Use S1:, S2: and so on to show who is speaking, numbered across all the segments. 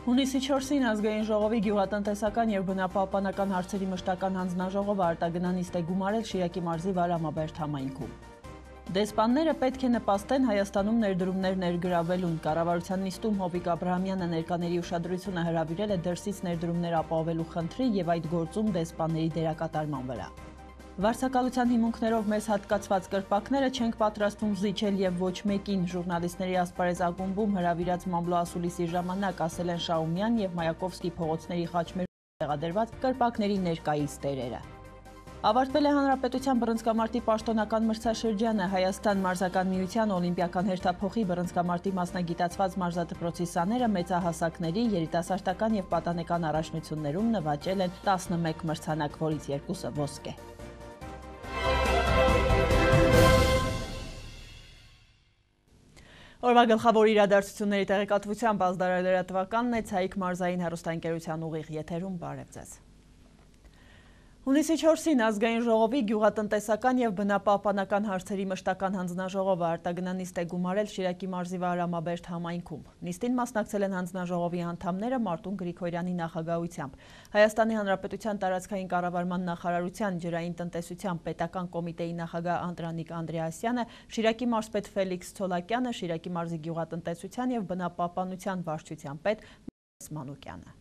S1: Հունիսի 4-ին ազգային ժողովի գյուղատնտեսական և բնապահպանական հարցերի մշտական հանձնաժողովը արտագնանիստ է գումարել Շիրակի մարզի Վարամաբերդ համայնքում։ Դեսպանները պետք է նպաստեն Հայաստանում ներդրումներ ներգրավելուն։ Կառավարության նիստում Հովիկ Աբրահամյանը ներկաների ուշադրությունը հրավիրել է դրսից ներդրումներ ապահովելու խնդրի և այդ գործում դեսպանների դերակատարման վրա։ Վարձակալության հիմունքներով մեզ հատկացված կրպակները չենք պատրաստվում զիջել և ոչ մեկին, ժուրնալիստների ասպարեզ ակումբում հրավիրած մամլո ասուլիսի ժամանակ ասել են Շաումյան և Մայակովսկի փողոցների խաչմերուկներում տեղադրված կրպակների ներկայիս տերերը։ Ավարտվել է Հանրապետության բռնցքամարտի պաշտոնական մրցաշրջանը։ Հայաստան մարզական միության օլիմպիական հերթափոխի բռնցքամարտի մասնագիտացված մարզադպրոցի սաները մեծահասակների, երիտասարդական և պատանեկան առաջնություններում նվաճել են 11 մրցանակ, որից 2-ը ոսկե։ Օրվա գլխավոր իրադարձությունների տեղեկատվությամբ ազդարար լրատվականն է Ցայիկ մարզային հեռուստաընկերության ուղիղ եթերում։ Բարև ձեզ։ Հունիսի 4-ին ազգային ժողովի գյուղատնտեսական և բնապահպանական հարցերի մշտական հանձնաժողովը արտագնանիստ է գումարել Շիրակի մարզի Վարամաբերդ համայնքում։ Նիստին մասնակցել են հանձնաժողովի անդամները Մարտուն Գրիգորյանի նախագահությամբ։ Հայաստանի Հանրապետության տարածքային կառավարման նախարարության ջրային տնտեսության պետական կոմիտեի նախագահ Անդրանիկ Անդրեասյանը, Շիրակի մարզպետ Ֆելիքս Ցոլակյանը, Շիրակի մարզի գյուղատնտեսության և բնապահպանության վարչության պետ Մանուկյանը։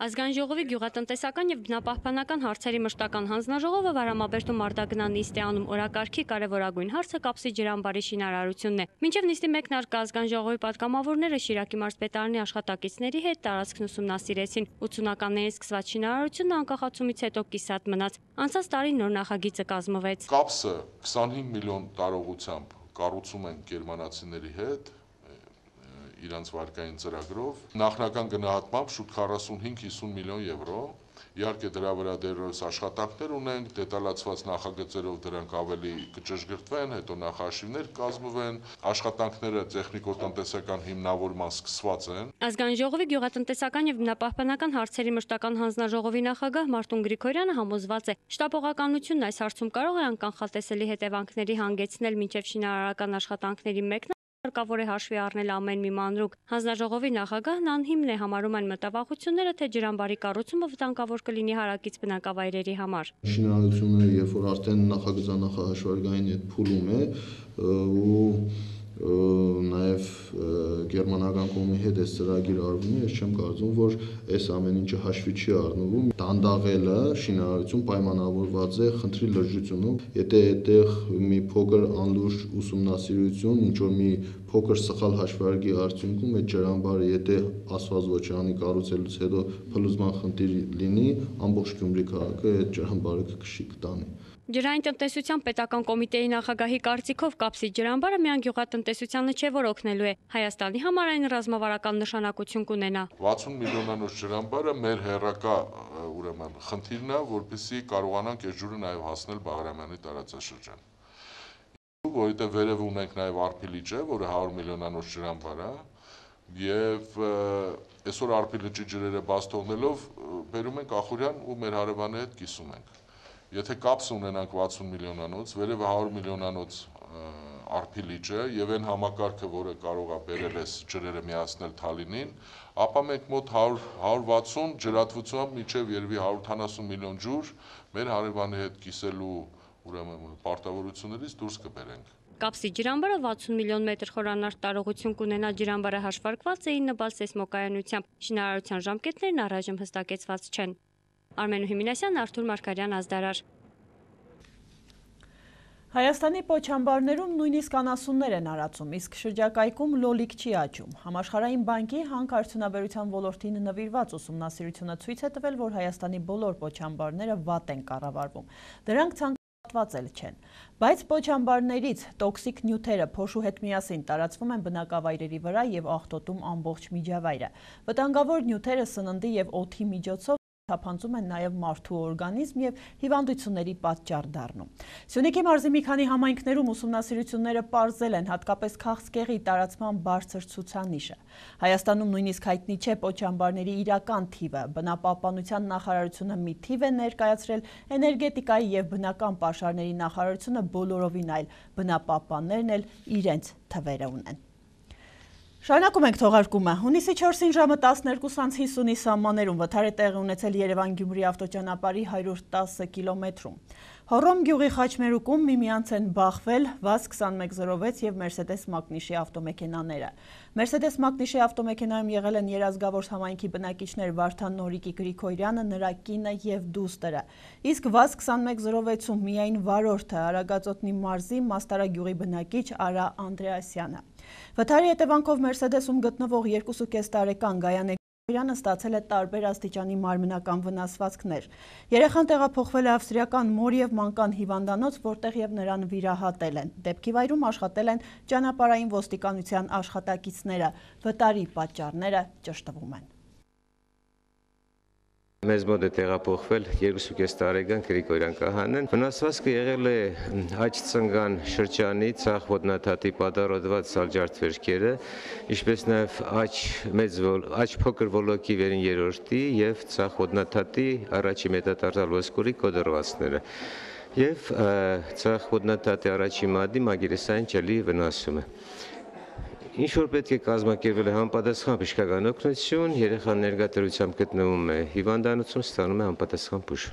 S2: Ազգային ժողովի գյուղատնտեսական և բնապահպանական հարցերի մշտական հանձնաժողովը Վարամաբերդում արտագնանիստ է անում։ Օրակարգի կարևորագույն հարցը կապսի ջրամբարի շինարարությունն է։ Մինչև նիստի մեկնարկը ազգային ժողովի պատգամավորները Շիրակի մարզպետարանի աշխատակիցների հետ տարածքն ուսումնասիրեցին։ 80-ականներին սկսված շինարարությունը անկախացումից հետո կիսատ մնաց։ Անցած տարի նոր նախագիծը կազմվեց։
S3: Կապսը 25 միլիոն տարողությամբ կառուցում են գերմանացիների հետ իրանց վարկային ծրագրով, նախնական գնահատմամբ շուտ 45-50 միլիոն եվրո, իհարկե դրա վրա դեռևս աշխատանքներ ունենք, դետալացված նախագծերով դրանք ավելի կճշգրտվեն, հետո նախաշիվներ կազմվեն, աշխատանքները տեխնիկո-տնտեսական հիմնավորման սկսված են։
S2: Ազգային ժողովի գյուղատնտեսական և բնապահպանական հարցերի մշտական հանձնաժողովի նախագահ Մարտուն Գրիգորյանը համոզված է, շտապողականությունն այս հարցում կարող է անկանխատեսելի հետևանքների հանգեցնել, մինչև շինարարական աշխատանքների մեկնարկը հարկավոր է հաշվի առնել ամեն մի մանրուք։ Հանձնաժողովի նախագահն անհիմն է համարում այն մտավախությունները, թե ջրամբարի կառուցումը վտանգավոր կլինի հարակից բնակավայրերի համար։
S4: Շինարարությունը, երբ որ արդեն նախագծանախահաշվարկային այդ փուլում է ու նաև գերմանական կողմի հետ այս ծրագիրը արվում է, ես չեմ կարծում, որ այս ամեն ինչը հաշվի չի առնվում։ Դանդաղելը շինարարություն պայմանավորված է խնդրի լրջությունով։ Եթե այդտեղ մի փոքր անլուրջ ուսումնասիրություն, ինչ որ մի փոքր սխալ հաշվարկի արդյունքում այդ ջրամբարը, եթե ասված ոչանի կառուցելուց հետո փլուզման խնդիր լինի, ամբողջ Գյումրի քաղաքը այդ ջրամբարը կքշի կտանի։
S2: Ջրային տնտեսության պետական կոմիտեի նախագահի կարծիքով կապսի ջրամբարը միայն գյուղատնտեսությանը չէ, որ օգնելու է, Հայաստանի համար այն ռազմավարական նշանակություն կունենա։
S3: 60 միլիոնանոց ջրամբարը մեր հերրակա ուրեմն խնդիրն է, որպեսզի կարողանանք այս ջուրը նաև հասնել Բաղրամյանի տարածաշրջան։ Որովհետև վերև ունենք նաև Արփիլիճը, որը 100 միլիոնանոց ջրամբար է, եւ այսօր Արփիլիճի ջրերը բաց թողնելով բերում ենք Ախուրյան ու մեր հարևանի հետ կիսում ենք։ Եթե կապս ունենանք 60 միլիոնանոց, վերևը 100 միլիոնանոց Արփիլիճը եւ այն համակարգը, որը կարող է բերել այս ջրերը միացնել Թալինին, ապա մենք մոտ 160 ջրատվությամբ մինչև երևի 170 միլիոն ջուր մեր հարևանի հետ կիսելու ուրեմն պարտավորություններից դուրս կբերենք։
S2: Կապսի ջրամբարը 60 միլիոն մետր խորանարդ տարողություն կունենա, ջրամբարը հաշվարկված է 9 բալ սեյսմոկայանությամբ, շինարարության ժամկետներն առայժմ հստակեցված չեն։ Արմեն Հիմինասյան, Արթուր Մարգարյան, ազդարար։
S1: Հայաստանի պոչամբարներում նույնիսկ անասուններ են արածում, իսկ շրջակայքում լոլիկ չի աճում։ Համաշխարհային բանկի հանքարդյունաբերության ոլորտին նվիրված ուսումնասիրությունը ցույց է տվել, որ Հայաստանի բոլոր պոչամբարները վատ են կառավարվում։ Դրանք ցանկապատված էլ չեն։ Բայց պոչամբարներից տոքսիկ նյութերը փոշու հետ միասին տարածվում են բնակավայրերի վրա եւ աղտոտում ամբողջ միջավայրը։ Վտանգավոր նյութերը սննդի եւ օդի միջոցով թափանցում են նաև մարդու օրգանիզմ եւ հիվանդությունների պատճառ դառնում։ Սյունիքի մարզի մի քանի համայնքներում ուսումնասիրությունները պարզել են հատկապես քաղցկեղի տարածման բարձր ցուցանիշը։ Հայաստանում նույնիսկ հայտնի չէ պոչամբարների իրական թիվը։ Բնապահպանության նախարարությունը մի թիվ է ներկայացրել, էներգետիկայի եւ բնական պաշարների նախարարությունը բոլորովին այլ, բնապահպաններն էլ իրենց թվերը ունեն։ Շարունակում ենք թողարկումը։ Հունիսի 4-ին ժամը 12:50-ի սահմաններում վթար է տեղի ունեցել Երևան-Գյումրի ավտոճանապարհի 110 կիլոմետրում։ Հոռոմ գյուղի խաչմերուկում միմյանց են բախվել VAZ-2106 եւ Mercedes Magnishի ավտոմեքենաները։ Mercedes Magnishի ավտոմեքենայում եղել են երազգավոր համայնքի բնակիչներ Վարդան Նորիկի Գրիգորյանը, նրա կինը եւ դուստրը։ Իսկ VAZ-2106-ում միայն վարորդը Արագածոտնի մարզի Մաստարագյուղի բնակիչ Արա Անդրեասյանը։ Վթարի հետևանքով Mercedes-ում գտնվող 2.5 տարեկան Գայանե Գրիգորյանը ստացել է տարբեր աստիճանի մարմնական վնասվածքներ։ Երեխան տեղափոխվել է ավստրիական մոր եւ մանկան հիվանդանոց, որտեղ եւ նրան վիրահատել են։ Դեպքի վայրում աշխատել են ճանապարհային ոստիկանության աշխատակիցները։ Վտարի պատճառները ճշտվում են։
S5: Մեզ մոտ է տեղափոխվել 2.5 տարեկան Գրիգորյան Կահանեն։ Վնասվածքը եղել է աջ ծնգան շրջանի ցախ ոտնաթաթի պատառոտված սալջարդ վերքերը, ինչպես նաև աջ փոքր ոլորտի վերին երրորդի եւ ցախ ոտնաթաթի առաջի մետատարզալ ոսկորի կոդրվածները եւ ցախ ոտնաթաթի առաջի մադի մագիրեսային ճելի վնասումը։ Ինչ որ պետք է կազմակերպվել է համապատասխան բժշկական օգնություն, երեխան ներգաղթությամբ գտնվում է հիվանդանոցում, ստանում է համապատասխան բուժ։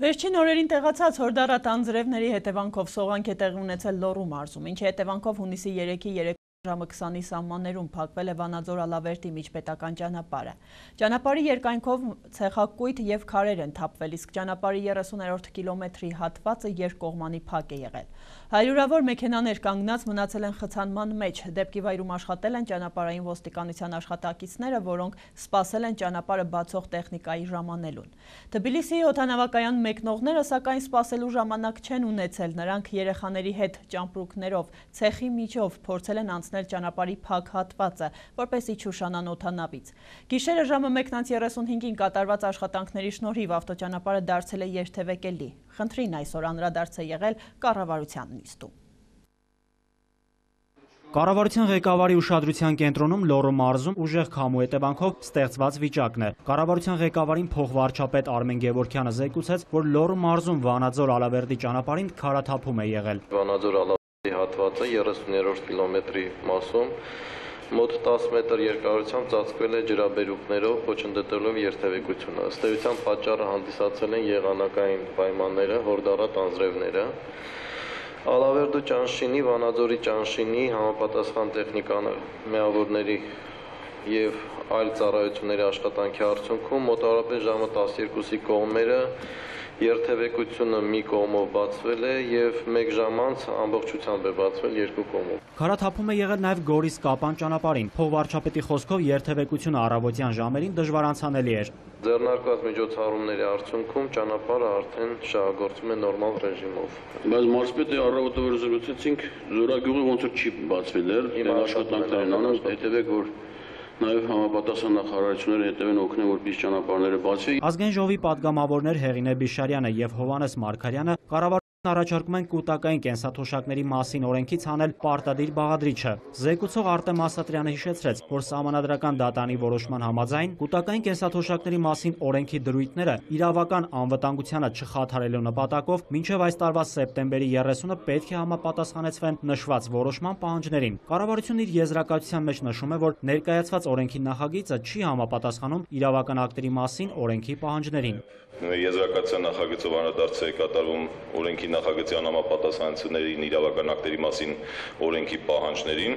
S1: Վերջին օրերին տեղացած հորդառատ անձրևների հետևանքով սողանք է տեղի ունեցել Լոռու մարզում, ինչի հետևանքով հունիսի 3-ի ժամը 20-ի սահմաններում փակվել է Վանաձոր Ալավերդի միջպետական ճանապարհը։ Ճանապարհի երկայնքով ցեխակույտ եւ քարեր են թափվել, իսկ ճանապարհի 30-րդ կիլոմետրի հատվածը երկկողմանի փակ է եղել։ Հարյուրավոր մեքենաներ կանգնած մնացել են խցանման մեջ։ Դեպքի վայրում աշխատել են ճանապարհային ոստիկանության աշխատակիցները, որոնք սպասել են ճանապարհը բացող տեխնիկայի ժամանելուն։ Թբիլիսիի օդանավակայան մեկնողները սակայն սպասելու ժամանակ չեն ունեցել, նրանք երեխաների հետ ճամպրուկներով ցեխի միջով փորձել են անցնել ճանապարհի փակ հատվածը, որպեսզի չուշանան օդանավից։ Գիշերը ժամը 1:35-ին կատարված աշխատանքների շնորհիվ ավտոճանապարհը դարձել է երթևեկելի։ Խնդրին այսօր անդրադարձ է եղել կառավարության նիստում։
S6: Կառավարության ղեկավարի ուշադրության կենտրոնում Լոռու մարզում ուժեղ քամու հետևանքով ստեղծված վիճակն է։ Կառավարության ղեկավարին փոխվարչապետ Արմեն Գևորգյանը զեկուցեց, որ Լոռու մարզում Վանաձոր Ալավերդի ճանապարհին քարաթափում է եղել։
S7: Վանաձոր Ալավերդի հատվածը 30-րդ կիլոմետրի մասում մոտ 10 մետր երկարությամբ ծածկվել է ջրաբերուկներով, ոչնդետելով երթևեկությունը։ Ըստ էության պատճառը հանդիսացել են եղանակային պայմանները, հորդառատ անձրևները։ Ալավերդու ճանշինի, Վանաձորի ճանշինի համապատասխան տեխնիկամիավորների եւ այլ ծառայությունների աշխատանքի արդյունքում մոտավորապես ժամը 12-ի կողմերը երթևեկությունը մի կողմով բացվել է եւ 1 ժամ անց ամբողջությամբ է բացվել երկու կողմով։
S6: Քարաթափում է եղել նաեւ Գորիս-Կապան ճանապարհին։ Փոխվարչապետի խոսքով երթևեկությունը առավոտյան ժամերին դժվար անցանելի էր։
S7: Ձեռնարկված միջոցառումների արդյունքում ճանապարհը արդեն շահագործվում է նորմալ ռեժիմով։
S8: Բայց մարզպետի առավոտը որ զրուցեցինք, Զորագյուղը ոնց որ չի բացվել էր, աշխատանքներ են անում, հետևեք որ նաև համապատասխան նախարարությունները հետևեն օգնեն, որպեսզի ճանապարհները բացվի։
S6: Ազգային ժողովի падգամավորներ Հեղինե Բիշարյանը եւ Հովհաննես Մարգարյանը կառավարության առաջարկում են կൂട്ടակային կենսաթոշակների մասին օրենքից հանել պարտադիր բաղադրիչը։ Զեկուցող Արտեմ Ասատրյանը հիշեցրեց, որ սահմանադրական դատանի որոշման համաձայն կൂട്ടակային կենսաթոշակների մասին օրենքի դրույթները իրավական անվտանգությանը չխաթարելու նպատակով մինչև այս տարվա սեպտեմբերի 30-ը պետք է համապատասխանեցվեն նշված որոշման պահանջներին։ Կառավարությունն իր եզրակացության մեջ նշում է, որ ներկայացված օրենքի նախագիծը չի համապատասխանում իրավական ակտերի մասին օրենքի պահանջներին։
S9: Եզրակացության նախագծով անդրադարձ է կատարվում օրենքի նախագծի անհամապատասխանություններին իրավական ակտերի մասին օրենքի պահանջներին,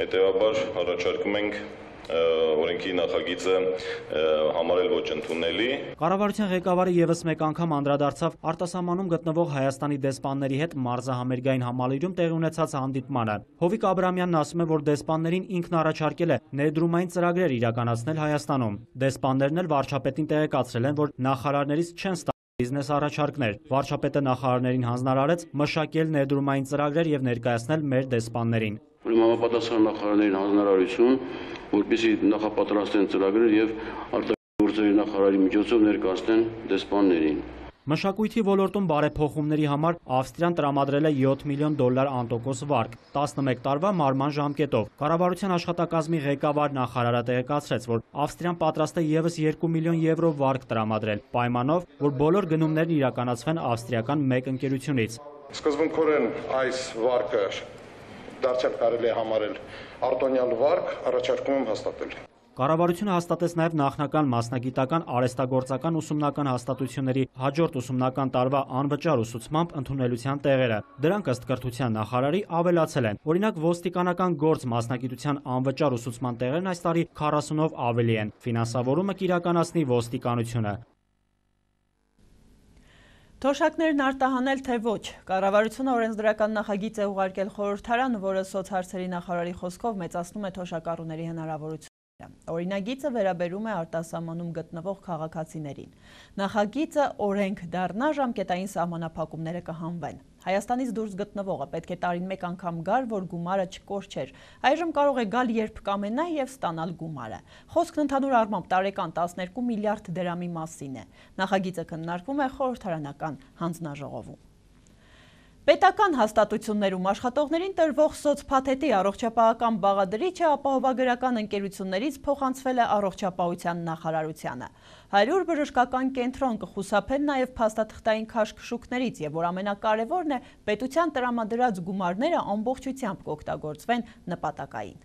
S9: հետևաբար առաջարկում ենք օրենքի նախագիծը համարել ոչ ընդունելի։
S6: Կառավարության ղեկավարը եւս մեկ անգամ անդրադարձավ արտասահմանում գտնվող Հայաստանի դեսպանների հետ մարզահամերգային համալիրում տեղի ունեցած հանդիպմանը։ Հովիկ Աբրամյանն ասում է, որ դեսպաններին ինքն առաջարկել է ներդրումային ծրագրեր իրականացնել Հայաստանում։ Դեսպաններն էլ վարչապետին տեղեկացրել են, որ նախարարներից չեն ստացել բիզնես առաջարկներ։ Վարչապետը նախարարներին հանձնարարեց մշակել ներդրումային ծրագրեր եւ ներկայացնել մեր դեսպաններին։
S8: Համապատասխան նախարարներին հանձնարարություն, որպեսզի նախապատրաստեն ծրագրեր եւ արտաքին գործերի նախարարի միջոցով ներկայացնեն դեսպաններին։
S6: Մշակույթի ոլորտում բարեփոխումների համար Ավստրիան տրամադրել է $7 միլիոն անտոկոս վարկ 11 տարվա մարման ժամկետով։ Կառավարության աշխատակազմի ղեկավար նախարարը տեղեկացրեց, որ Ավստրիան պատրաստ է եւս 2 միլիոն եվրո վարկ տրամադրել, պայմանով, որ բոլոր գնումներն իրականացվեն ավստրիական մեկ ընկերությունից։
S10: Սկզբունքորեն այս վարկը դարձյալ կարելի է համարել արտոնյալ վարկ, առաջարկում եմ հաստատել։
S6: Կառավարությունը հաստատեց նաև նախնական մասնագիտական արհեստագործական ուսումնական հաստատությունների հաջորդ ուսումնական տարվա անվճար ուսուցմամբ ընդունելության տեղերը։ Դրանք ըստ կրթության նախարարի ավելացել են։ Օրինակ ոստիկանական գործ մասնագիտության անվճար ուսուցման տեղերն այս տարի 40-ով ավելի են։ Ֆինանսավորումը կիրականացնի ոստիկանությունը։
S1: Թոշակներն արտահանել թե ոչ, կառավարությունը օրենսդրական նախագիծ է ուղարկել խորհրդարան, որը սոցհարցերի նախարարի խոսքով մեծացնում է թոշակառուների հնարավորությունները։ Օրինագիծը վերաբերում է արտասահմանում գտնվող քաղաքացիներին։ Նախագիծը օրենք դառնա, ժամկետային սահմանափակումները կհանվեն։ Հայաստանից դուրս գտնվողը պետք է տարին մեկ անգամ գար, որ գումարը չկորչեր։ Այժմ կարող է գալ երբ կամենա և ստանալ գումարը։ Խոսքն ընդհանուր առմամբ տարեկան 12 միլիարդ դրամի մասին է։ Նախագիծը քննարկվում է խորհրդարանական հանձնաժողովում։ Պետական հաստատություններում աշխատողներին տրվող սոցփաթեթի առողջապահական բաղադրիչը ապահովագրական ընկերություններից փոխանցվել է առողջապահության նախարարությանը։ 100 բժշկական կենտրոն կխուսափեն նաև փաստաթղթային քաշքշուկներից եւ որ ամենակարևորն է, պետության տրամադրած գումարները ամբողջությամբ կօգտագործվեն նպատակային։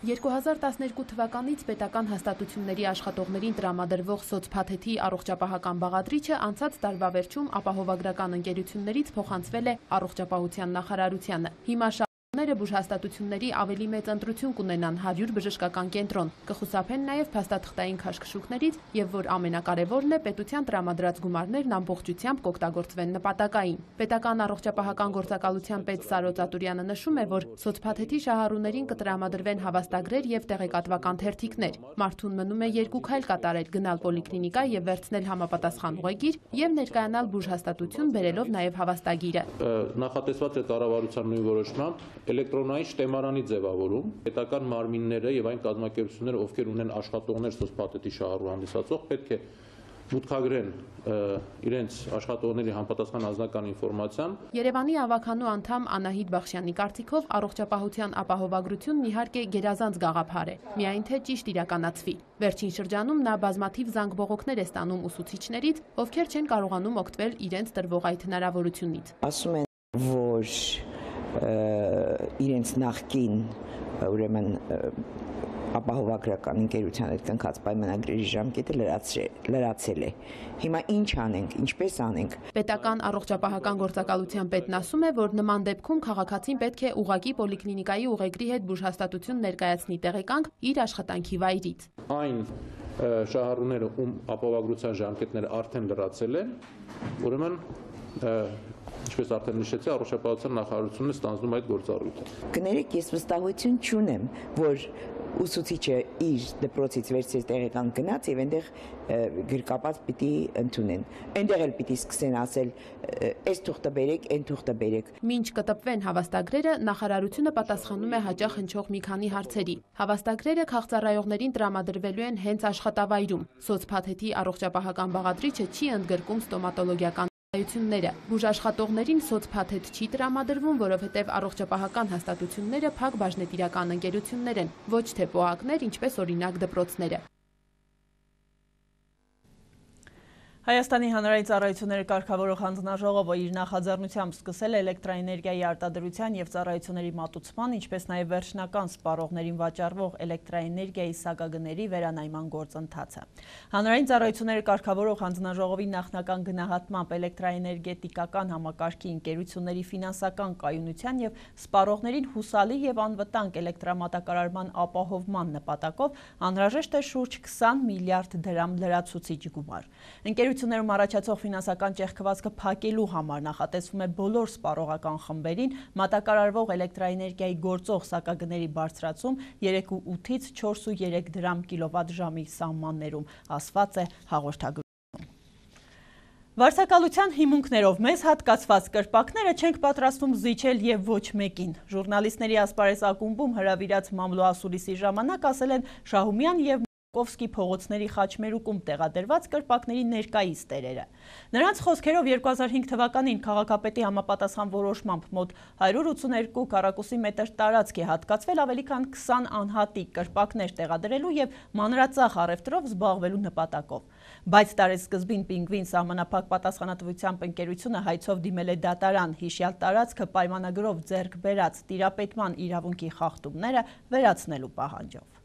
S11: 2012 թվականից պետական հաստատությունների աշխատողներին տրամադրվող սոցփաթեթի առողջապահական բաղադրիչը անցած տարվա վերջում ապահովագրական ընկերություններից փոխանցվել է առողջապահության նախարարությանը։ Հիմա բուժհաստատությունների ավելի մեծ ընտրություն կունենան 100 բժշկական կենտրոն, կխուսափեն նաև փաստաթղթային քաշքշուկներից եւ որ ամենակարևորն է, պետության տրամադրած գումարներն ամբողջությամբ կօգտագործվեն նպատակային։ Պետական առողջապահական գործակալության պետ Սարոց Ատուրյանը նշում է, որ սոցփաթեթի շահառուներին կտրամադրվեն հավաստագրեր եւ տեղեկատվական թերթիկներ։ Մարդուն մնում է 2 քայլ կատարել՝ գնալ պոլիկլինիկա եւ վերցնել համապատասխան ուղեգիր եւ ներկայանալ բուժհաստատություն բերելով նաև հավաստագիրը։
S12: Նախատեսված է կառավարության նույն որոշմամբ էլեկտրոնային շտեմարանի ձևավորում, պետական մարմինները եւ այն կազմակերպությունները, ովքեր ունեն աշխատողներ սոցփաթեթի շահառու հանդիսացող, պետք է մուտքագրեն իրենց աշխատողների համապատասխան անձնական ինֆորմացիան։
S11: Երևանի ավականու անդամ Անահիտ Բախշյանի կարծիքով առողջապահության ապահովագրությունն իհարկե գերազանց գաղափար է, միայն թե ճիշտ իրականացվի։ Վերջին շրջանում նա բազմաթիվ զանգբողոքներ է ստանում ուսուցիչներից, ովքեր չեն կարողանում օգտվել իրենց տրվող այդ հնարավորությունից։
S13: Ասում են, որ իրենց նախկին ուրեմն ապահովագրական ընկերության հետ կնքած պայմանագրերի ժամկետը լրացել է։ Հիմա ինչ անենք, ինչպես անենք։
S11: Պետական առողջապահական գործակալության պետն ասում է, որ նման դեպքում քաղաքացին պետք է ուղղակի պոլիկլինիկայի ուղեգրի հետ բուժհաստատություն ներկայացնի տեղեկանք իր աշխատանքի վայրից։
S12: Այն շահառուները, ում ապահովագրության ժամկետները արդեն լրացել են, ուրեմն ինչպես արդեն նշեցի, առողջապահության նախարարությունը ստանձնում այդ գործառույթը։
S13: Կներեք, ես վստահություն չունեմ, որ ուսուցիչը իր դպրոցից վերցրած տեղական գնաց եւ այնտեղ գրկապած պիտի ընդունեն։ Այնտեղ էլ պիտի սկսեն ասել, այս թուղթը բերեք, այն թուղթը բերեք։
S11: Մինչ կտպվեն հավաստագրերը, նախարարությունը պատասխանում է հաճախ հնչող մի քանի հարցերի։ Հավաստագրերը քաղցառայողներին տրամադրվելու են հենց աշխատավայրում։ Սոցփաթեթի առողջապահական բաղադրիչը չի ընդգրկում ստոմատոլոգիական բուժաշխատողներին սոցփաթեթ չի տրամադրվում, որովհետև առողջապահական հաստատությունները փակ բաժնետիրական ընկերություններ են, ոչ թե ՊՕԱԿ-ներ, ինչպես օրինակ դպրոցները։
S1: Հայաստանի հանրային ծառայությունների կարգավորող հանձնաժողովը իր նախաձեռնությամբ սկսել է էլեկտրաէներգիայի արտադրության և ծառայությունների մատուցման, ինչպես նաև վերջնական սպառողներին վաճառվող էլեկտրաէներգիայի սակագների վերանայման գործընթացը։ Հանրային ծառայությունների կարգավորող հանձնաժողովի նախնական գնահատմամբ էլեկտրաէներգետիկական համակարգի ընկերությունների ֆինանսական կայունության և սպառողներին հուսալի և անվտանգ էլեկտրամատակարարման ապահովման նպատակով անհրաժեշտ է շուրջ 20 միլիարդ դրամ լրացուցիչ գումար։ Ընկերություններում առաջացող ֆինանսական ճեղքվածքը փակելու համար նախատեսվում է բոլոր սպառողական խմբերին մատակարարվող էլեկտրաէներգիայի գործող սակագների բարձրացում 3,8-ից 4,3 դրամ կիլովատժամի սահմաններում, ասված է հաղորդագրությունում։ Վարձակալության հիմունքներով մեզ հատկացված կրպակները չենք պատրաստվում զիջել և ոչ մեկին։ Ժուրնալիստների ասպարեզ ակումբում հրավիրած մամլո ասուլիսի ժամանակ ասել են Շահումյան և Մայակովսկի փողոցների խաչմերուկում տեղադրված կրպակների ներկայիս տերերը։ Նրանց խոսքերով 2005 թվականին քաղաքապետի համապատասխան որոշմամբ մոտ 182 քառակուսի մետր տարածք է հատկացվել ավելի քան 20 անհատիկ կրպակներ տեղադրելու եւ մանրածախ առևտրով զբաղվելու նպատակով։ Բայց տարեսկզբին Պինգվին սահմանափակ պատասխանատվությամբ ընկերությունը հայցով դիմել է դատարան, հիշյալ տարածքը պայմանագրով ձեռք բերած տիրապետման իրավունքի խախտումները վերացնելու պահանջով։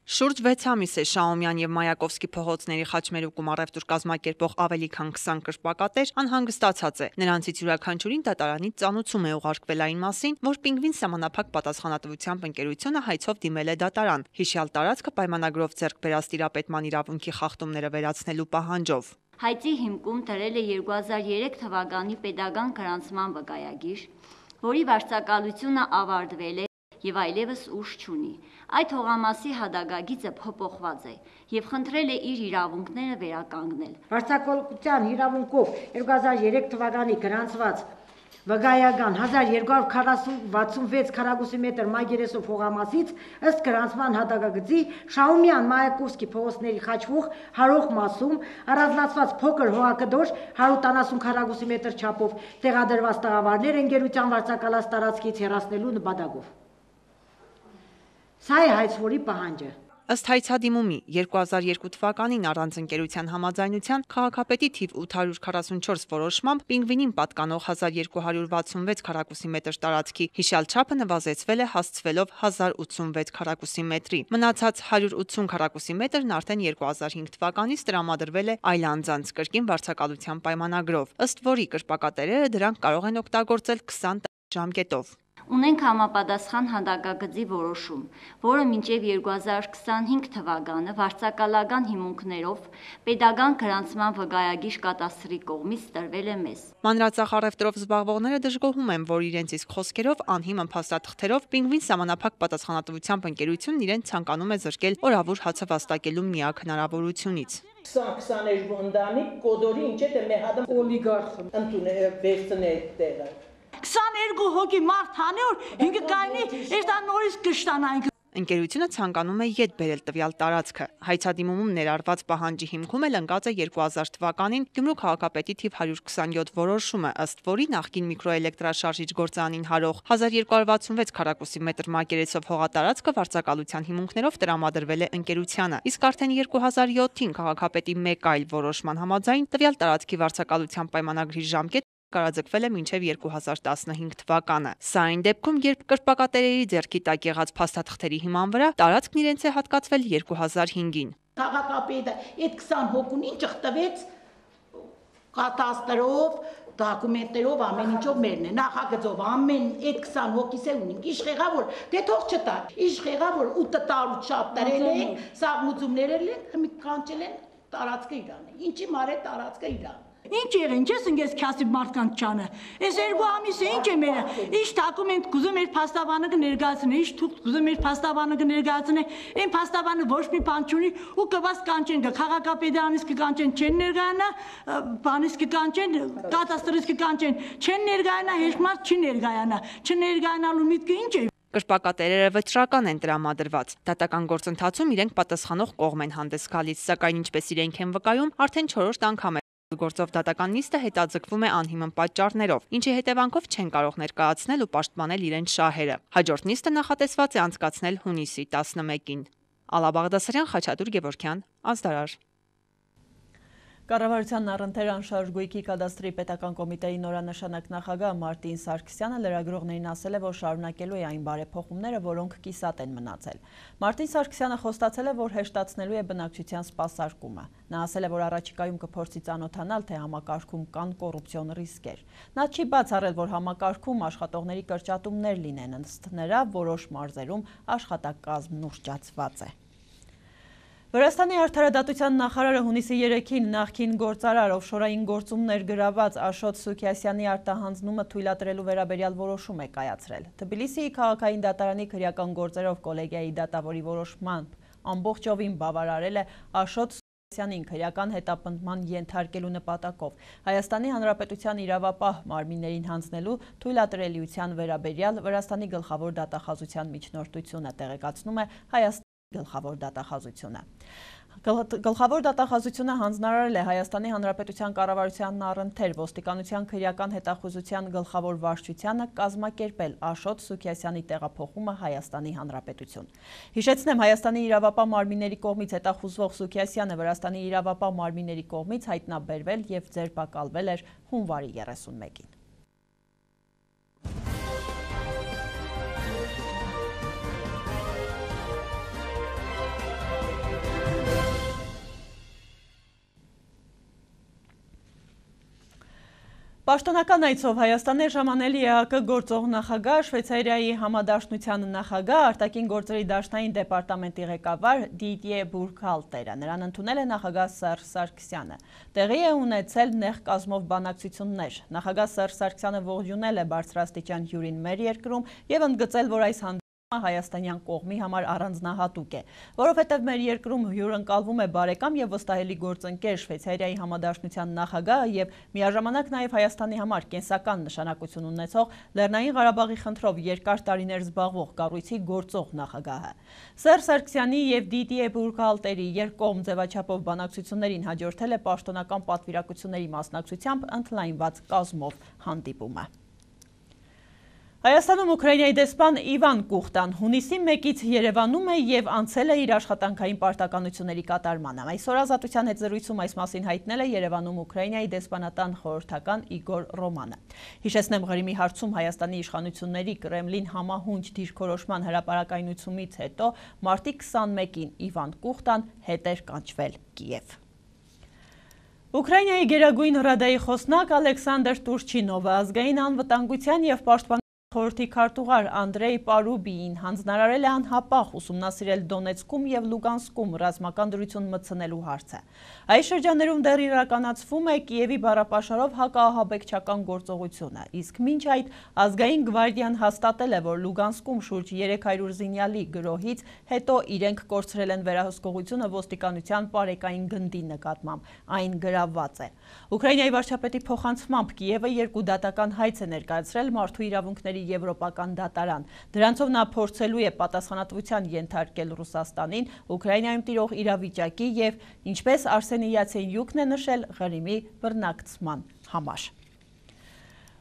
S14: Շուրջ 6 ամիս է Շահումյան եւ Մայակովսկի փողոցների խաչմերուկում առևտուր կազմակերպող ավելի քան 20 կրպակատեր անհանգստացած է։ Նրանցից յուրաքանչյուրին դատարանից ծանուցում է ուղարկվել այն մասին, որ Պինգվին սահմանափակ պատասխանատվությամբ ընկերությունը հայցով դիմել է դատարան, հիշյալ տարածքը պայմանագրով ձեռք բերած տիրապետման իրավունքի խախտումները վերացնելու պահանջով։
S15: Հայցի հիմքում դրել է 2003 թվականի պետական գրանցման վկայագիր, որի վարձակալությունը ավարտվել է եւ այլևս ուժ չունի։ Այդ հողամասի հադագագիծը փոփոխված է եւ խնդրել է իր իրավունքները վերականգնել։
S16: Վարձակալության իրավունքով 2003 թվականի գրանցված վկայական 1266 քառակուսի մետր մայգերեսով հողամասից ըստ գրանցման հադագագծի Շահումյան Մայակովսկի փողոցների խաչվող հարող մասում առանձնացված փոքր հողակտոր 170 քառակուսի մետր չափով տեղադրված տաղավարներ ընկերության վարձակալած տարածքից հեռացնելու նպատակով։ Սա է հայցվորի պահանջը։
S14: Ըստ հայցադիմումի 2002 թվականին առանց ընկերության համաձայնության քաղաքապետի թիվ 844 որոշմամբ Պինգվինին պատկանող 1266 քառակուսի մետր տարածքի հիշյալ չափը նվազեցվել է հասցվելով 1086 քառակուսի մետրի։ Մնացած 180 քառակուսի մետրն արդեն 2005 թվականից տրամադրվել է այլ անձանց կրկին վարձակալության պայմանագրով, ըստ որի կրպակատերերը դրանք կարող են օգտագործել 20 ժամկետով։
S15: Ունենք համապատասխան հանդակագծի որոշում, որը մինչև 2025 թվականը վարձակալական հիմունքներով պետական գրանցման վկայագիր կատաստրի կողմից տրվել է մեզ։
S14: Մանրածախ առևտրով զբաղվողները դժգոհում են, որ իրենց իսկ խոսքերով անհիմն փաստաթղթերով Պինգվին սահմանափակ պատասխանատվությամբ ընկերությունն իրեն ցանկանում է զրկել օրավուր հացը վաստակելու միակ հնարավորությունից։
S17: 20 ընտանիք կոդորի ինչ է մեհադը օլիգարխ ընդունել վերցնել տեղը
S16: 22 հոգի մարդ հանի որ ինքը կայնի էստա նորից կշտանայինք։
S14: Ընկերությունը ցանկանում է յետ բերել տվյալ տարածքը։ Հայցադիմումում ներառված պահանջի հիմքում էլ ընկած է 2000 թվականին Գյումրու քաղաքապետի թիվ 127 որոշումը, ըստ որի նախկին միկրոէլեկտրաշարժիչ գործարանին հարող 1266 քառակուսի մետր մակերեսով հողատարածքը վարձակալության հիմունքներով տրամադրվել է ընկերությանը։ Իսկ արդեն 2007-ին քաղաքապետի մեկ այլ որոշման համաձայն տվյալ տարածքի վարձակալության պայմանագրի ժամկետը կարաձգվել է մինչև 2015 թվականը։ Սա այն դեպքում, երբ կրպակատերերի ձեռքի տակ եղած փաստաթղթերի հիման վրա տարածքն իրենց է հատկացվել 2005-ին։
S16: Քաղաքապետը այդ 20 հոգուն ինչ տվեց կատաստրով, դոկումենտներով ամեն ինչով մերն է, նախագծով ամեն այդ 20 հոգիս է ունենք, իշխեղավոր, դե թող չտա, իշխեղավոր 8 տարուց շատ տրել են, սաղմուծումներ են, կանչել են տարածքը իրան, ինչի մարե տարածքը իրան։ Ինչ եղին, չես ընկես քասի մարդկանց չանը։ Այս երկու ամիսը ինչ է մերը։ Ինչ դոկումենտ կուզում էր փաստաբանը կներկայացնի, ինչ թուղթ կուզում էր փաստաբանը կներկայացնի։ Այն փաստաբանը ոչ մի բան չունի ու կված կանչեն քաղաքապետարանից կկանչեն չեն ներկայանա, բանից կկանչեն, կատաստրից կկանչեն չեն ներկայանա, հեչ մարդ չի ներկայանա։ Չներկայանալու միտքը ինչ է։
S14: Կրպակատերերը վճռական են տրամադրված։ Դատական գործընթացում իրենք պատասխանող կողմ են հանդես գալիս, սակայն ինչպես իրենք են վկայում, արդեն 4-րդ անգամ գործով դատական նիստը հետաձգվում է անհիմն պատճառներով, ինչի հետևանքով չեն կարող ներկայացնել ու պաշտպանել իրենց շահերը։ Հաջորդ նիստը նախատեսված է անցկացնել հունիսի 11-ին։ Ալա Բաղդասարյան, Խաչատուր Գևորգյան, Ազդարար։
S1: Կառավարության առընթեր անշարժ գույքի կադաստրի պետական կոմիտեի նորանշանակ նախագահ Մարտին Սարգսյանը լրագրողներին ասել է, որ շարունակելու է այն բարեփոխումները, որոնք կիսատ են մնացել։ Մարտին Սարգսյանը խոստացել է, որ հեշտացնելու է բնակչության սպասարկումը։ Նա ասել է, որ առաջիկայում կփորձի ծանոթանալ, թե համակարգում կան կոռուպցիոն ռիսկեր։ Նա չի բացառել, որ համակարգում աշխատողների կրճատումներ լինեն, ըստ նրա որոշ մարզերում աշխատակազմն ուռճացված է։ Վրաստանի արդարադատության նախարարը հունիսի 3-ին նախկին գործարար օֆշորային գործումներ գրաված Աշոտ Սուքիասյանի արտահանձնումը թույլատրելու վերաբերյալ որոշում է կայացրել։ Թբիլիսիի քաղաքային դատարանի քրեական գործերով կոլեգիայի դատավորի որոշմամբ ամբողջովին բավարարել է Աշոտ Սուքիասյանին քրեական հետապնդման ենթարկելու նպատակով Հայաստանի Հանրապետության իրավապահ մարմիններին հանձնելու թույլատրելիության վերաբերյալ Վրաստանի գլխավոր դատախազության միջնորդությունը, տեղեկացնում է Հայաստանի գլխավոր դատախազությունը։ Գլխավոր դատախազությունը հանձնարարել է Հայաստանի Հանրապետության կառավարությանն առընթեր ոստիկանության քրեական հետախուզության գլխավոր վարչությանը կազմակերպել Աշոտ Սուքիասյանի տեղափոխումը Հայաստանի Հանրապետություն։ Հիշեցնեմ, Հայաստանի իրավապահ մարմինների կողմից հետախուզվող Սուքիասյանը Վրաստանի իրավապահ մարմինների կողմից հայտնաբերվել եւ ձերբակալվել էր հունվարի 31-ին։ Պաշտոնական այցով Հայաստան է ժամանել ԵԱԿ գործող նախագահ, Շվեյցարիայի համադաշնության նախագահ, արտաքին գործերի դաշնային դեպարտամենտի ղեկավար Դիդիե Բուրքհալտերը։ Նրան ընդունել է նախագահ Սերժ Սարգսյանը։ Տեղի է ունեցել նեղ կազմով բանակցություններ։ Նախագահ Սերժ Սարգսյանը ողջունել է բարձրաստիճան հյուրին մեր երկրում եւ ընդգծել, որ այս հայաստանյան կողմի համար առանձնահատուկ է, որովհետև մեր երկրում հյուրընկալվում է բարեկամ եւ վստահելի գործընկեր Շվեյցարիայի համադաշնության նախագահը եւ միաժամանակ նաեւ Հայաստանի համար կենսական նշանակություն ունեցող Լեռնային Ղարաբաղի խնդրով երկար տարիներ զբաղվող կառույցի գործող նախագահը։ Սերժ Սարգսյանի եւ Դիդիե Բուրքհալտերի երկկողմ ձևաչափով բանակցություններին հաջորդել է պաշտոնական պատվիրակությունների մասնակցությամբ ընդլայնված կազմով հանդիպումը։ Հայաստանում Ուկրաինայի դեսպան Իվան Կուխտան հունիսի 1-ից Երևանում է եւ անցել է իր աշխատանքային պարտականությունների կատարմանը։ Այսօր Ազատության հետ զրույցում այս մասին հայտնել է Երևանում Ուկրաինայի դեսպանատան խորհրդական Իգոր Ռոմանը։ Հիշեցնեմ, Ղրիմի հարցում Հայաստանի իշխանությունների Կրեմլին համահունչ դիրքորոշման հրապարակայնությունից հետո մարտի 21-ին Իվան Կուխտան հետ էր կանչվել Կիև։ Ուկրաինայի գերագույն ռադայի խոսնակ Ալեքսանդր Տուրչինովը ազգային անվտանգության եւ պաշտպանության խորհրդի քարտուղար Անդրեյ Պարուբիին հանձնարարել է անհապաղ ուսումնասիրել Դոնեցկում եւ Լուգանսկում ռազմական դրություն մտցնելու հարցը։ Այս շրջաններում դեռ իրականացվում է Կիևի բառապաշարով հակաահաբեկչական գործողությունը, իսկ մինչ այդ ազգային գվարդիան հաստատել է, որ Լուգանսկում շուրջ 300 զինյալի գրոհից հետո իրենք կորցրել են վերահսկողությունը ոստիկանության պարեկային գնդի նկատմամբ, այն գրավված է։ Ուկրաինայի վարչապետի փոխանցմամբ Կիևը երկու դատական հայց է ներկայացրել մարդու իրավունքների Եվրոպական դատարան։ Դրանցով նա փորձելու է պատասխանատվության ենթարկել Ռուսաստանին Ուկրաինայում տիրող իրավիճակի եւ, ինչպես Արսենի Յացենյուկն է նշել, Ղրիմի բռնակցման համար։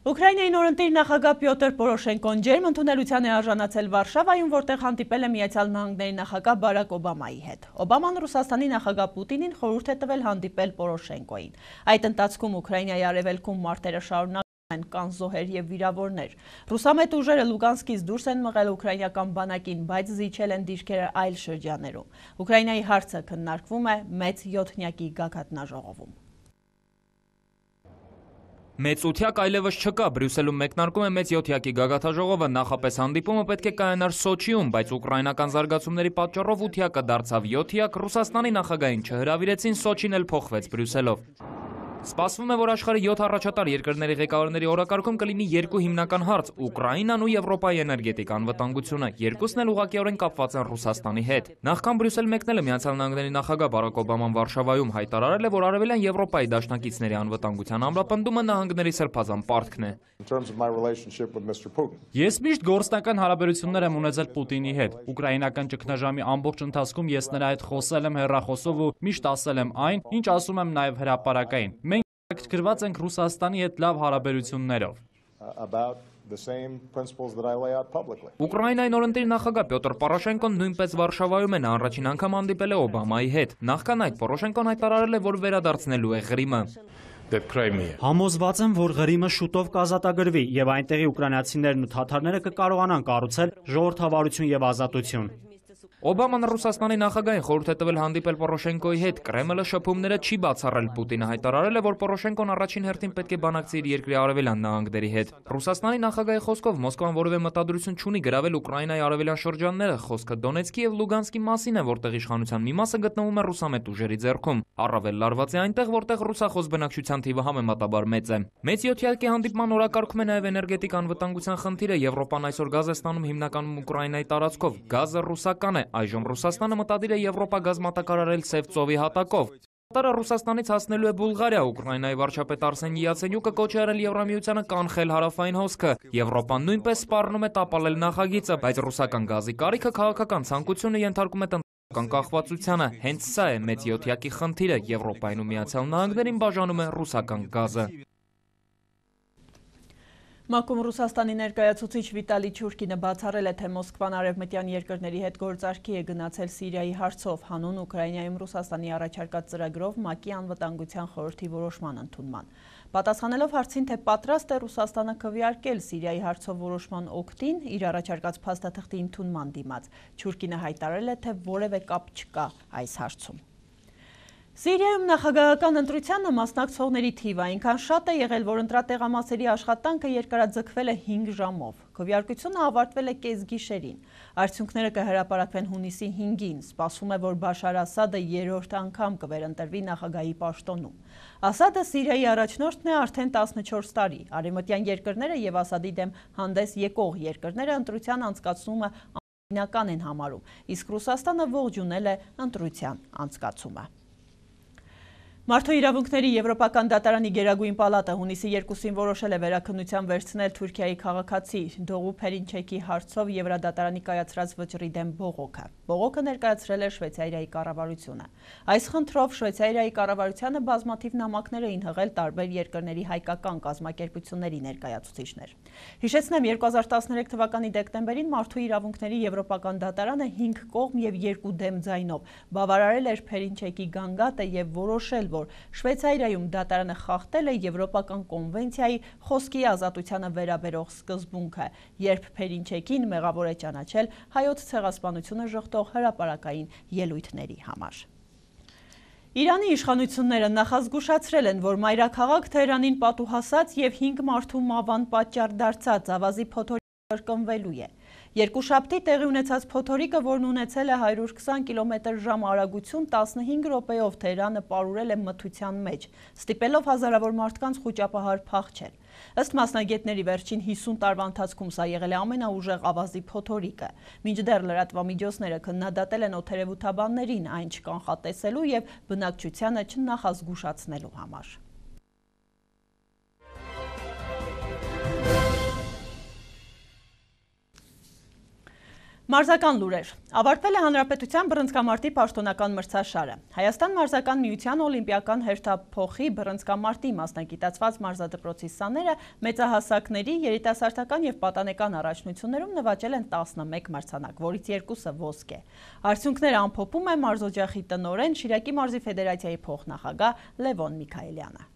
S1: Ուկրաինայի նորընտիր նախագահ Պյոտր Պորոշենկոն ջերմ ընդունելության է արժանացել Վարշավայում, որտեղ հանդիպել է Միացյալ Նահանգների նախագահ Բարակ Օբամայի հետ։ Օբաման Ռուսաստանի նախագահ Պուտինին խորհուրդ է տվել հանդիպել Պորոշենկոին։ Այդ ընթացքում Ուկրաինայի արևելքում մարտերը շարունակվում կան զոհեր եւ վիրավորներ։ Ռուսամետ ուժերը Լուգանսկից դուրս են մղել ուկրաինական բանակին, բայց զիջել են դիրքերը այլ շրջաններում։ Ուկրաինայի հարցը քննարկվում է մեծ 7-նյակի գագաթնաժողովում։
S18: Մեծ ությակ այլևս չկա, Բրյուսելում մեկնարկում է մեծ 7-յակի գագաթնաժողովը, նախապես հանդիպումը պետք է կայանար Սոչիում, բայց ուկրաինական զարգացումների պատճառով ությակը դարձավ 7-յակ, Ռուսաստանի նախագահին չհրավիրեցին, Սոչին էլ փոխվեց Բրյուսելով։ Սպասվում է, որ աշխարհի 7 առաջատար երկրների ղեկավարների օրակարգում կլինի երկու հիմնական հարց՝ Ուկրաինան ու Եվրոպայի էներգետիկ անվտանգությունը։ Երկուսն էլ ուղղակիորեն կապված են Ռուսաստանի հետ։ Նախքան Բրյուսել մեկնելը Միացյալ Նահանգների նախագահ Բարակ Օբաման Վարշավայում հայտարարել է, որ Արևելյան Եվրոպայի դաշնակիցների անվտանգության ամրապնդումը նահանգների սրբազան պարտքն է։
S19: Ես միշտ գործնական հարաբերություններ եմ ունեցել Պուտինի հետ։ Ուկրաինական ճգնաժամի ամբողջ ընթացքում ես նրա հետ խոսել եմ հեռախոսով ու միշտ ասել եմ այն, ինչ ասում եմ նաև հրապարակային։ Մենք գրված ենք Ռուսաստանի հետ լավ հարաբերություններով։
S18: Ուկրաինայի նորընտիր նախագահ Պյոտր Պորոշենկոն նույնպես Վարշավայում է, նա առաջին անգամ հանդիպել է Օբամայի հետ։ Նախքան այդ Պորոշենկոն հայտարարել է, որ վերադարձնելու է Ղրիմը։
S6: Համոզված եմ, որ Ղրիմը շուտով կազատագրվի եւ այնտեղի ուկրաինացիներն ու թաթարները կկարողանան կառուցել ժողովրդավարություն եւ ազատություն։
S18: Օբաման Ռուսաստանի նախագահին խորհուրդ է տվել հանդիպել Պորոշենկոյի հետ, Կրեմլը շփումները չի բացառել, Պուտինը հայտարարել է, որ Պորոշենկոն առաջին հերթին պետք է բանակցի իր երկրի արևելյան նահանգների հետ։ Ռուսաստանի նախագահի խոսքով Մոսկվան որևէ մտադրություն չունի գրավել Ուկրաինայի արևելյան շրջանները, խոսքը Դոնեցկի եւ Լուգանսկի մասին է, որտեղ իշխանության մի մասը գտնվում է ռուսամետ ուժերի ձեռքում։ Առավել լարված է այնտեղ, որտեղ ռուսախոս բնակչության թիվը համեմատաբար մեծ է։ Մեծ 7-յակի հանդիպման օրակարգում է նաև էներգետիկ անվտանգության խնդիրը։ Եվրոպան այսօր գազ է ստանում հիմնականում Ուկրաինայի տարածքով։ Գազը ռուսական է, այժմ Ռուսաստանը մտադիր է Եվրոպա գազ մատակարարել Սև ծովի հատակով։ Կատարը Ռուսաստանից հասնելու է Բուլղարիա, Ուկրաինայի վարչապետ Արսեն Յացենյուկը կոչ է արել Եվրամիությանը կանխել հարավային հոսքը։ Եվրոպան նույնպես սպառնում է տապալել նախագիծը, բայց ռուսական գազի կարիքը քաղաքական ցանկությունը ենթարկում է կախվածությանը, հենց սա է մեծ յոթյակի խնդիրը, Եվրոպայում ու Միացյալ Նահանգներին բաժանում է ռուսական գազը։
S1: ՄԱԿ-ում Ռուսաստանի ներկայացուցիչ Վիտալի Չուրկինը բացառել է, թե Մոսկվան արևմտյան երկրների հետ գործարքի է գնացել Սիրիայի հարցով, հանուն Ուկրաինայում Ռուսաստանի առաջարկած ծրագրով ՄԱԿ-ի անվտանգության խորհրդի որոշման ընդունման։ Պատասխանելով հարցին, թե պատրաստ է Ռուսաստանը քվեարկել Սիրիայի հարցով որոշման օգտին, իր առաջարկած փաստաթղթի ընդունման դիմաց, Չուրկինը հայտարարել է, թե որևէ կապ չկա այս հարցում։ Սիրիայում նախագահական ընտրությանը մասնակցողների թիվը այնքան շատ է եղել, որ ընտրատեղամասերի աշխատանքը երկարաձգվել է 5 ժամով։ Քվեարկությունը ավարտվել է կեսգիշերին։ Արդյունքները կհրապարակվեն հունիսի 5-ին։ Սպասվում է, որ Բաշար Ասադը երրորդ անգամ կվերընտրվի նախագահի պաշտոնում։ Ասադը Սիրիայի առաջնորդն է արդեն 14 տարի։ Արևմտյան երկրները եւ Ասադի դեմ հանդես եկող երկրները ընտրության անցկացումը անօրինական են համարում, իսկ Ռուսաստանը ողջունել է ընտրության անցկացումը։ Մարդու իրավունքների Եվրոպական դատարանի գերագույն պալատը հունիսի 2-ին որոշել է վերաքննության վերցնել Թուրքիայի քաղաքացի Դողու Փերինչեկի հարցով Եվրադատարանի կայացրած վճռի դեմ բողոքը։ Բողոքը ներկայացրել է Շվեյցարիայի կառավարությունը։ Այս խնդրով Շվեյցարիայի կառավարությանը բազմաթիվ նամակներ էին հղել տարբեր երկրների հայկական կազմակերպությունների ներկայացուցիչներ։ Հիշեցնեմ, 2013 թվականի դեկտեմբերին Մարդու իրավունքների Եվրոպական դատարանը 5 կողմ եւ 2 դեմ ձայնով բավարարել էր Փերինչեկի գանգատը եւ որոշել, որ Շվեյցարիայում դատարանը խախտել է Եվրոպական կոնվենցիայի խոսքի ազատությանը վերաբերող սկզբունքը, երբ Փերինչեկին մեղավոր է ճանաչել հայոց ցեղասպանությունը ժխտող հրապարակային ելույթների համար։ Իրանի իշխանությունները նախազգուշացրել են, որ մայրաքաղաք Թեհրանին պատուհասած եւ 5 մարդու մահվան պատճառ դարձած ավազի փոթորիկը կրկնվելու է։ Երկուշաբթի տեղի ունեցած փոթորիկը, որն ունեցել է 120 կմ/ժ արագություն, 15 րոպեով Թեհրանը պարուրել է մթության մեջ, ստիպելով հազարավոր մարդկանց խուճապահար փախչել։ Ըստ մասնագետների, վերջին 50 տարվա ընթացքում սա եղել է ամենաուժեղ ավազի փոթորիկը։ Մինչդեռ լրատվամիջոցները քննադատել են օդերևութաբաններին այն չկանխատեսելու եւ բնակչությանը չնախազգուշացնելու համար։ Մարզական լուրեր։ Ավարտվել է Հանրապետության բռնցքամարտի պաշտոնական մրցաշարը։ Հայաստան մարզական միության օլիմպիական հերթափոխի բռնցքամարտի մասնագիտացված մարզադպրոցի սաները մեծահասակների, երիտասարդական եւ պատանեկան առաջնություններում նվաճել են 11 մրցանակ, որից 2-ը ոսկե։ Արդյունքները ամփոփում է մարզօջախի տնօրեն Շիրակի մարզի ֆեդերացիայի փոխնախագահ Լևոն Միքայելյանը։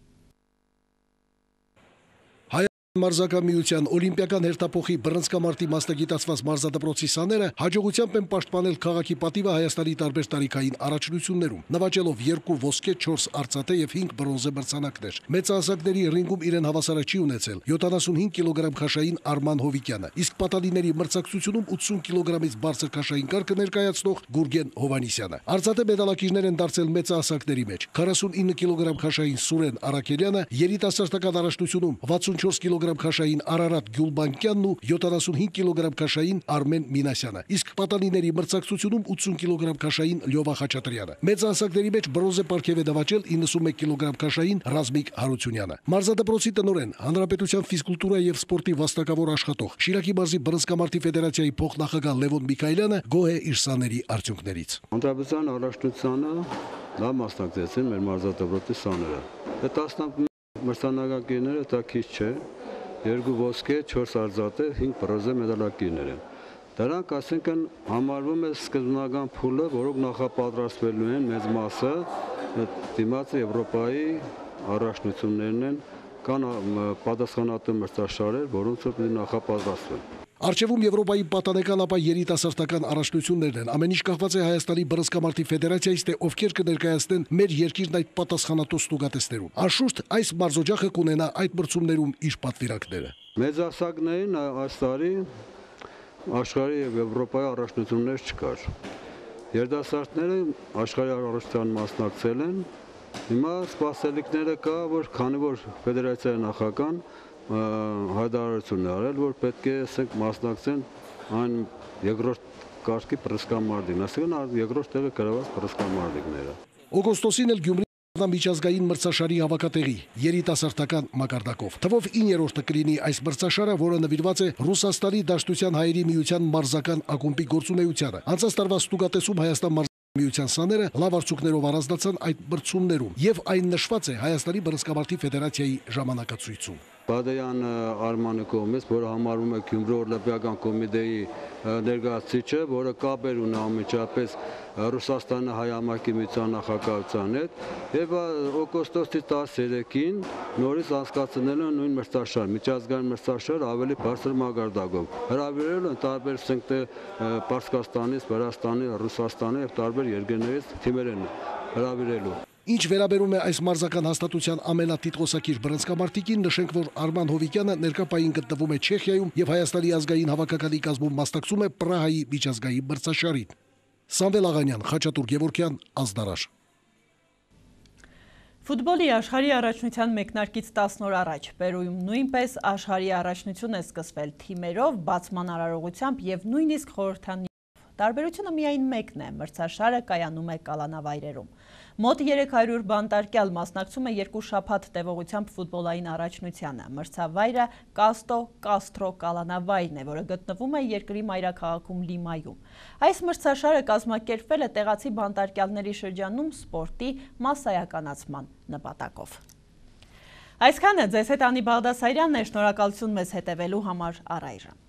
S20: Մարզական միության օլիմպիական հերթափոխի բռնցքամարտի մասնագիտացված մարզադպրոցի սաները հաջողությամբ են պաշտպանել քաղաքի պատիվը Հայաստանի տարբեր տարիքային առաջնություններում, նվաճելով 2 ոսկե, 4 արծաթե եւ 5 բրոնզե մրցանակներ։ Մեծահասակների ռինգում իրեն հավասարը չի ունեցել 75 կիլոգրամ քաշային Արման Հովիկյանը, իսկ պատանիների մրցակցությունում 80 կիլոգրամից բարձր քաշային կարգը ներկայացնող Գուրգեն Հովանիսյանը։ Արծաթե մեդալակիրներ են դարձել մեծահասակների մեջ 49 կիլոգրամ քաշային Սուրեն Արաքելյանը, երիտասարդական առաջնությունում 64 կիլոգրամ քաշային Արարատ Գյուլբանկյանն ու 75 կիլոգրամ քաշային Արմեն Մինասյանը, իսկ պատանիների մրցակցությունում 80 կիլոգրամ քաշային Լյովա Խաչատրյանը։ Մեծահասակների մեջ բրոնզե պարգև է դավաճել 91 կիլոգրամ քաշային Ռազմիկ Հարությունյանը։ Մարզադպրոցի տնօրեն, Հանրապետության ֆիզկուլտուրա եւ սպորտի վաստակավոր աշխատող, Շիրակի մարզի բռնցքամարտի ֆեդերացիայի փոխնախագահ Լևոն Միքայելյանը գոհ է իր սաների արդյունքներից։
S21: Հանրապետության առաջնությանը լավ մասնակցեցին մեր մարզադպրոցի սաները։ Այդ 10 մրցանակակիրները դա քիչ չէ։ 2 ոսկե, 4 արծաթե, 5 բրոնզե մեդալակիրներ են։ Դրանք ասենքն համարվում է սկզբնական փուլը, որոնք նախապատրաստվելու են մեծ մասը դիմաց Եվրոպայի առաջնություններն են, կան պատասխանատու մրցաշարեր, որոնցով պետք է նախապատրաստվեն։
S20: Արժևում Եվրոպայի պատանեկան ապա երիտասարդական առաջնություններն են։ Ամեն ինչ կախված է Հայաստանի բռնցքամարտի ֆեդերացիայից, թե ովքեր կներկայացնեն մեր երկիրն այդ պատասխանատու ստուգատեսներում։ Անշուշտ այս մարզօջախը կունենա այդ մրցումներում իր պատվիրանքները։
S21: Մեծահասակներին այս տարի աշխարհի եւ Եվրոպայի առաջնություններ չկար։ Երիտասարդները աշխարհի առաջնության մասնակցել են։ Հիմա սպասելիքները կա, որ քանի որ ֆեդերացիայի նախագահան հայտարարություն է արել, որ պետք է մասնակցեն այն երկրորդ կարգի բռնցքամարտին, այսինքն երկրորդ տեղը գրաված բռնցքամարտիկները։
S20: Օգոստոսին էլ Գյումրի միջազգային մրցաշարի հավաքատեղի երիտասարդական մակարդակով։ Թվով 9-րդը կլինի այս մրցաշարը, որը նվիրված է Ռուսաստանի Դաշնության հայերի միության մարզական ակումբի գործունեությանը։ Անցած տարվա ստուգատեսում Հայաստան Միության սաները լավ արդյունքներով առանձնացան այդ բրցումներում, եւ այն նշված է Հայաստանի բռնցքամարտի ֆեդերացիայի ժամանակացույցում։
S21: Բադեյան Արմանը կողմից, որը համարվում է Գյումրի օլիմպիական կոմիտեի ներկայացուցիչը, որը կապեր ունի անմիջապես Ռուսաստանի հայամակի միության նախագահության հետ, եւ օգոստոսի 13-ին նորից անցկացնել են նույն մրցաշար, միջազգային մրցաշար ավելի բարձր մակարդակով։ Հրավիրել են տարբեր Պարսկաստանից, Վրաստանի, Ռուսաստանի եւ տարբեր երկրներից թիմեր են հրավիրելու։
S20: Ինչ վերաբերում է այս մարզական հաստատության ամենատիտղոսակիր բռնցքամարտիկին, նշենք, որ Արման Հովիկյանը ներկայ գտնվում է Չեխիայում եւ Հայաստանի ազգային հավաքականի կազմում մասնակցում է Պրահայի միջազգային մրցաշարին։ Սամվել Աղանյան, Խաչատուր Գևորգյան, Ազդարաշ։
S1: Ֆուտբոլի աշխարհի առաջնության մեկնարկից 10 օր առաջ Պերույում նույնպես աշխարհի առաջնություն է սկսվել թիմերով, բացման արարողությամբ եւ նույնիսկ խորհրդանիշով։ Տարբերությունը միայն մեկն է, մրցաշարը կայանում է կալանավայրերում։ Մոտ 300 բանտարկյալ մասնակցում է 2 շաբաթ տևողությամբ ֆուտբոլային առաջնությանը։ Մրցավայրը Կաստո-Կաստրո կալանավայրն է, որը գտնվում է երկրի մայրաքաղաքում Լիմայում։ Այս մրցաշարը կազմակերպվել է տեղացի բանտարկյալների շրջանում սպորտի մասսայականացման նպատակով։ Այսքանը ձեզ հետ Անի Բաղդասարյանն է, շնորհակալություն մեզ հետևելու համար առայժմ։